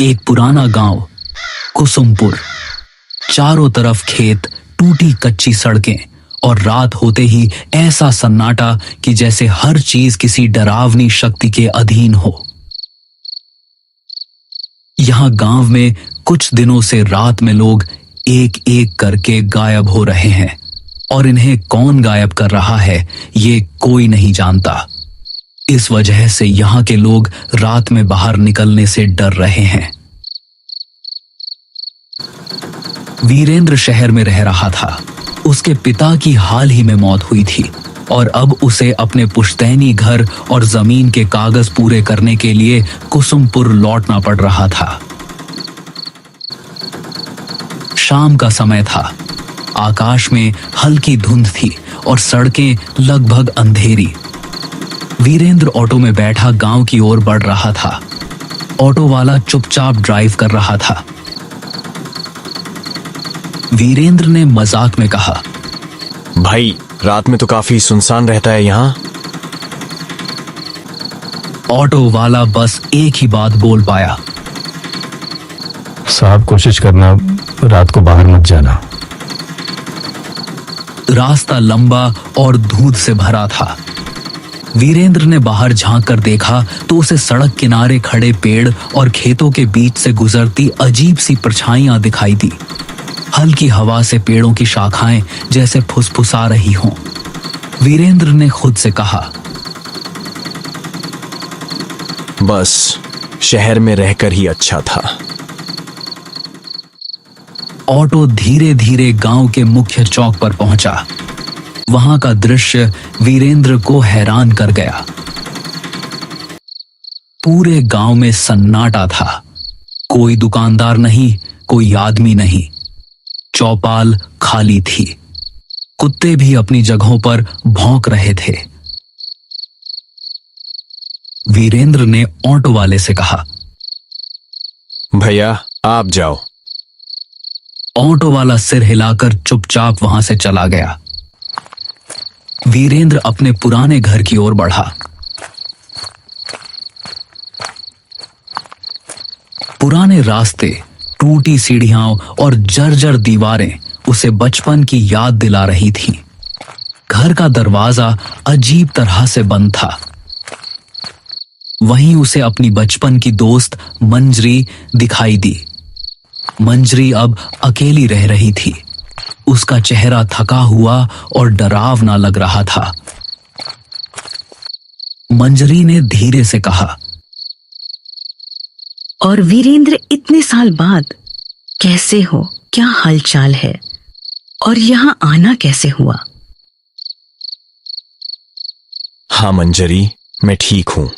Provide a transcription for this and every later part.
एक पुराना गांव कुसुमपुर। चारों तरफ खेत, टूटी कच्ची सड़कें और रात होते ही ऐसा सन्नाटा कि जैसे हर चीज किसी डरावनी शक्ति के अधीन हो। यहां गांव में कुछ दिनों से रात में लोग एक एक करके गायब हो रहे हैं और इन्हें कौन गायब कर रहा है ये कोई नहीं जानता। इस वजह से यहां के लोग रात में बाहर निकलने से डर रहे हैं। वीरेंद्र शहर में रह रहा था। उसके पिता की हाल ही में मौत हुई थी और अब उसे अपने पुश्तैनी घर और जमीन के कागज पूरे करने के लिए कुसुमपुर लौटना पड़ रहा था। शाम का समय था। आकाश में हल्की धुंध थी और सड़कें लगभग अंधेरी। वीरेंद्र ऑटो में बैठा गांव की ओर बढ़ रहा था। ऑटो वाला चुपचाप ड्राइव कर रहा था। वीरेंद्र ने मजाक में कहा, भाई रात में तो काफी सुनसान रहता है यहाँ। ऑटो वाला बस एक ही बात बोल पाया, साहब कोशिश करना रात को बाहर मत जाना। रास्ता लंबा और धूंध से भरा था। वीरेंद्र ने बाहर झांक कर देखा तो उसे सड़क किनारे खड़े पेड़ और खेतों के बीच से गुजरती अजीब सी परछाइयां दिखाई दी। हल्की हवा से पेड़ों की शाखाएं जैसे फुसफुसा रही हों। वीरेंद्र ने खुद से कहा, बस शहर में रहकर ही अच्छा था। ऑटो धीरे धीरे गांव के मुख्य चौक पर पहुंचा। वहां का दृश्य वीरेंद्र को हैरान कर गया। पूरे गांव में सन्नाटा था। कोई दुकानदार नहीं, कोई आदमी नहीं। चौपाल खाली थी। कुत्ते भी अपनी जगहों पर भौंक रहे थे। वीरेंद्र ने ऑटो वाले से कहा, भैया आप जाओ। ऑटो वाला सिर हिलाकर चुपचाप वहां से चला गया। वीरेंद्र अपने पुराने घर की ओर बढ़ा। पुराने रास्ते, टूटी सीढ़ियां और जर्जर दीवारें उसे बचपन की याद दिला रही थीं। घर का दरवाजा अजीब तरह से बंद था। वहीं उसे अपनी बचपन की दोस्त मंजरी दिखाई दी। मंजरी अब अकेली रह रही थी। उसका चेहरा थका हुआ और डरावना लग रहा था। मंजरी ने धीरे से कहा, और वीरेंद्र इतने साल बाद कैसे हो, क्या हालचाल है और यहाँ आना कैसे हुआ? हाँ मंजरी, मैं ठीक हूं।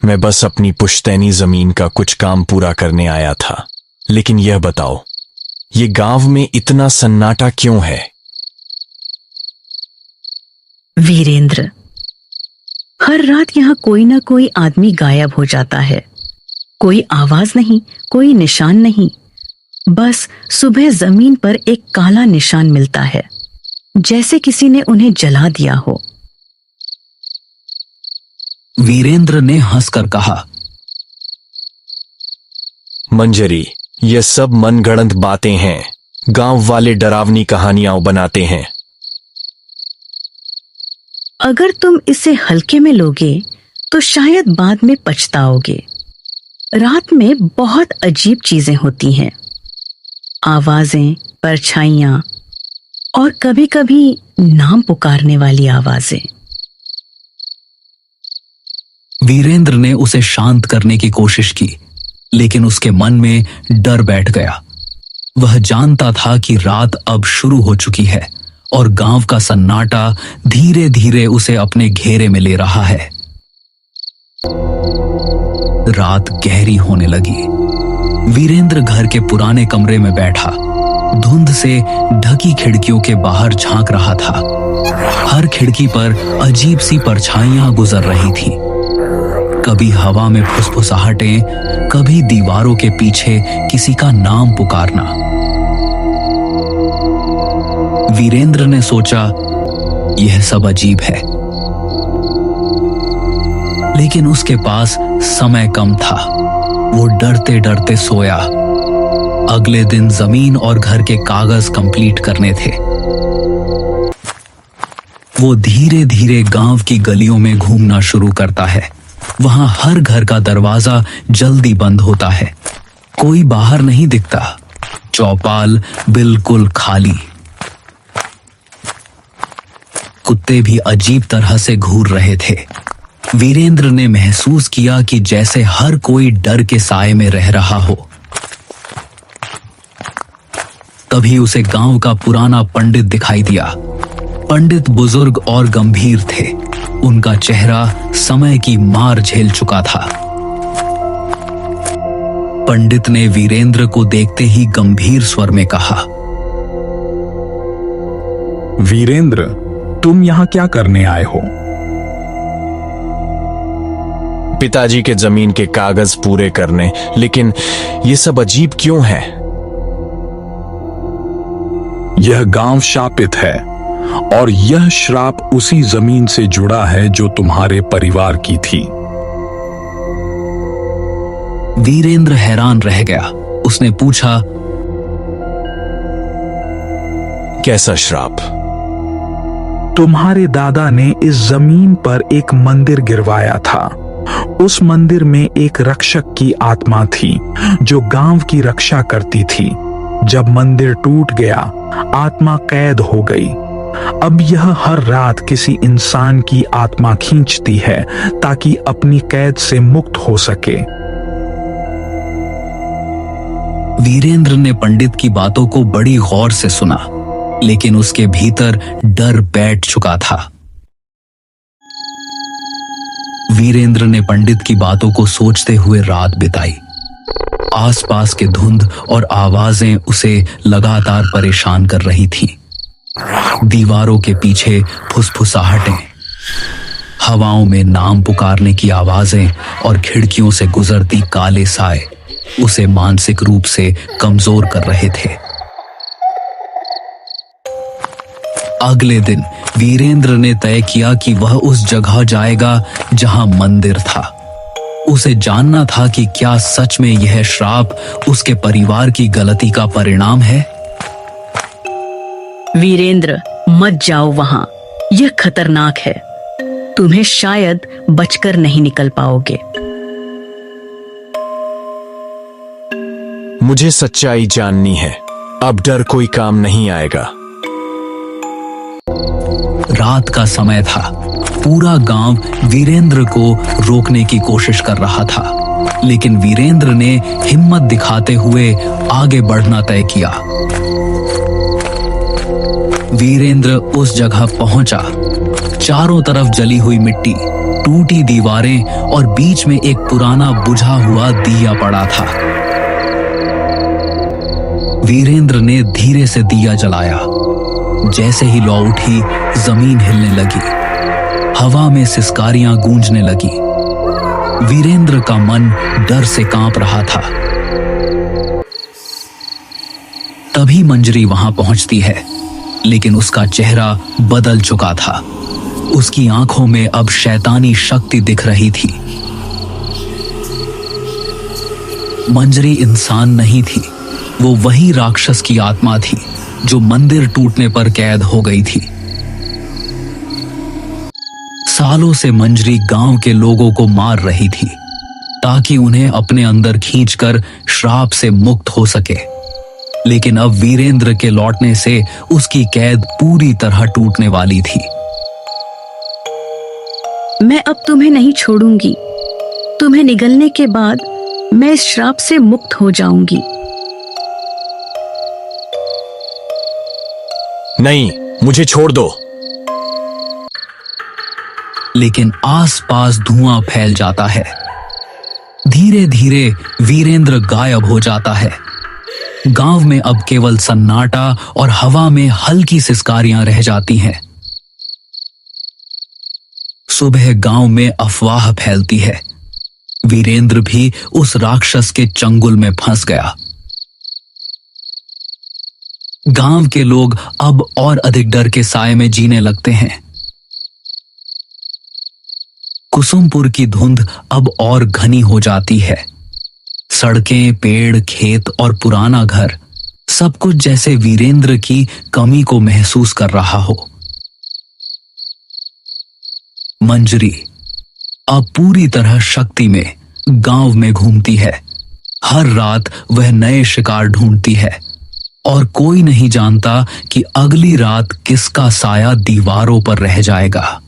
मैं बस अपनी पुश्तैनी जमीन का कुछ काम पूरा करने आया था। लेकिन यह बताओ, ये गांव में इतना सन्नाटा क्यों है? वीरेंद्र, हर रात यहाँ कोई ना कोई आदमी गायब हो जाता है। कोई आवाज नहीं, कोई निशान नहीं। बस सुबह जमीन पर एक काला निशान मिलता है, जैसे किसी ने उन्हें जला दिया हो। वीरेंद्र ने हंसकर कहा, मंजरी, ये सब मनगढ़ंत बातें हैं। गांव वाले डरावनी कहानियां बनाते हैं। अगर तुम इसे हल्के में लोगे तो शायद बाद में पछताओगे। रात में बहुत अजीब चीजें होती हैं। आवाजें, परछाइयां और कभी-कभी नाम पुकारने वाली आवाजें। वीरेंद्र ने उसे शांत करने की कोशिश की, लेकिन उसके मन में डर बैठ गया। वह जानता था कि रात अब शुरू हो चुकी है और गांव का सन्नाटा धीरे धीरे उसे अपने घेरे में ले रहा है। रात गहरी होने लगी। वीरेंद्र घर के पुराने कमरे में बैठा, धुंध से ढकी खिड़कियों के बाहर झांक रहा था। हर खिड़की पर अजीब सी परछाइयां गुजर रही थीं। कभी हवा में फुसफुसाहटें, कभी दीवारों के पीछे किसी का नाम पुकारना। वीरेंद्र ने सोचा, यह सब अजीब है, लेकिन उसके पास समय कम था। वो डरते डरते सोया। अगले दिन जमीन और घर के कागज कंप्लीट करने थे। वो धीरे धीरे गांव की गलियों में घूमना शुरू करता है। वहां हर घर का दरवाजा जल्दी बंद होता है, कोई बाहर नहीं दिखता, चौपाल बिल्कुल खाली। कुत्ते भी अजीब तरह से घूर रहे थे। वीरेंद्र ने महसूस किया कि जैसे हर कोई डर के साए में रह रहा हो। तभी उसे गांव का पुराना पंडित दिखाई दिया। पंडित बुजुर्ग और गंभीर थे। उनका चेहरा समय की मार झेल चुका था। पंडित ने वीरेंद्र को देखते ही गंभीर स्वर में कहा, वीरेंद्र, तुम यहां क्या करने आए हो? पिताजी के जमीन के कागज पूरे करने, लेकिन ये सब अजीब क्यों है? यह गांव शापित है और यह श्राप उसी जमीन से जुड़ा है जो तुम्हारे परिवार की थी। वीरेंद्र हैरान रह गया। उसने पूछा, कैसा श्राप? तुम्हारे दादा ने इस जमीन पर एक मंदिर गिरवाया था। उस मंदिर में एक रक्षक की आत्मा थी जो गांव की रक्षा करती थी। जब मंदिर टूट गया, आत्मा कैद हो गई। अब यह हर रात किसी इंसान की आत्मा खींचती है ताकि अपनी कैद से मुक्त हो सके। वीरेंद्र ने पंडित की बातों को बड़ी गौर से सुना, लेकिन उसके भीतर डर बैठ चुका था। वीरेंद्र ने पंडित की बातों को सोचते हुए रात बिताई। आसपास के धुंध और आवाजें उसे लगातार परेशान कर रही थीं। दीवारों के पीछे फुसफुसाहटें, हवाओं में नाम पुकारने की आवाजें और खिड़कियों से गुजरती काले साए उसे मानसिक रूप से कमजोर कर रहे थे। अगले दिन वीरेंद्र ने तय किया कि वह उस जगह जाएगा जहां मंदिर था। उसे जानना था कि क्या सच में यह श्राप उसके परिवार की गलती का परिणाम है। वीरेंद्र, मत जाओ वहां, यह खतरनाक है। तुम्हें शायद बचकर नहीं निकल पाओगे। मुझे सच्चाई जाननी है। अब डर कोई काम नहीं आएगा। रात का समय था। पूरा गांव वीरेंद्र को रोकने की कोशिश कर रहा था, लेकिन वीरेंद्र ने हिम्मत दिखाते हुए आगे बढ़ना तय किया। वीरेंद्र उस जगह पहुंचा। चारों तरफ जली हुई मिट्टी, टूटी दीवारें और बीच में एक पुराना बुझा हुआ दिया पड़ा था। वीरेंद्र ने धीरे से दिया जलाया। जैसे ही लौ उठी, जमीन हिलने लगी, हवा में सिसकारियां गूंजने लगी। वीरेंद्र का मन डर से कांप रहा था। तभी मंजरी वहां पहुंचती है, लेकिन उसका चेहरा बदल चुका था। उसकी आंखों में अब शैतानी शक्ति दिख रही थी। मंजरी इंसान नहीं थी, वो वही राक्षस की आत्मा थी जो मंदिर टूटने पर कैद हो गई थी। सालों से मंजरी गांव के लोगों को मार रही थी ताकि उन्हें अपने अंदर खींचकर श्राप से मुक्त हो सके, लेकिन अब वीरेंद्र के लौटने से उसकी कैद पूरी तरह टूटने वाली थी। मैं अब तुम्हें नहीं छोड़ूंगी। तुम्हें निगलने के बाद मैं इस श्राप से मुक्त हो जाऊंगी। नहीं, मुझे छोड़ दो। लेकिन आसपास धुआं फैल जाता है। धीरे धीरे वीरेंद्र गायब हो जाता है। गांव में अब केवल सन्नाटा और हवा में हल्की सिसकारियां रह जाती हैं। सुबह गांव में अफवाह फैलती है। वीरेंद्र भी उस राक्षस के चंगुल में फंस गया। गांव के लोग अब और अधिक डर के साए में जीने लगते हैं। कुसुमपुर की धुंध अब और घनी हो जाती है। सड़कें, पेड़, खेत और पुराना घर सब कुछ जैसे वीरेंद्र की कमी को महसूस कर रहा हो। मंजरी अब पूरी तरह शक्ति में गांव में घूमती है। हर रात वह नए शिकार ढूंढती है और कोई नहीं जानता कि अगली रात किसका साया दीवारों पर रह जाएगा।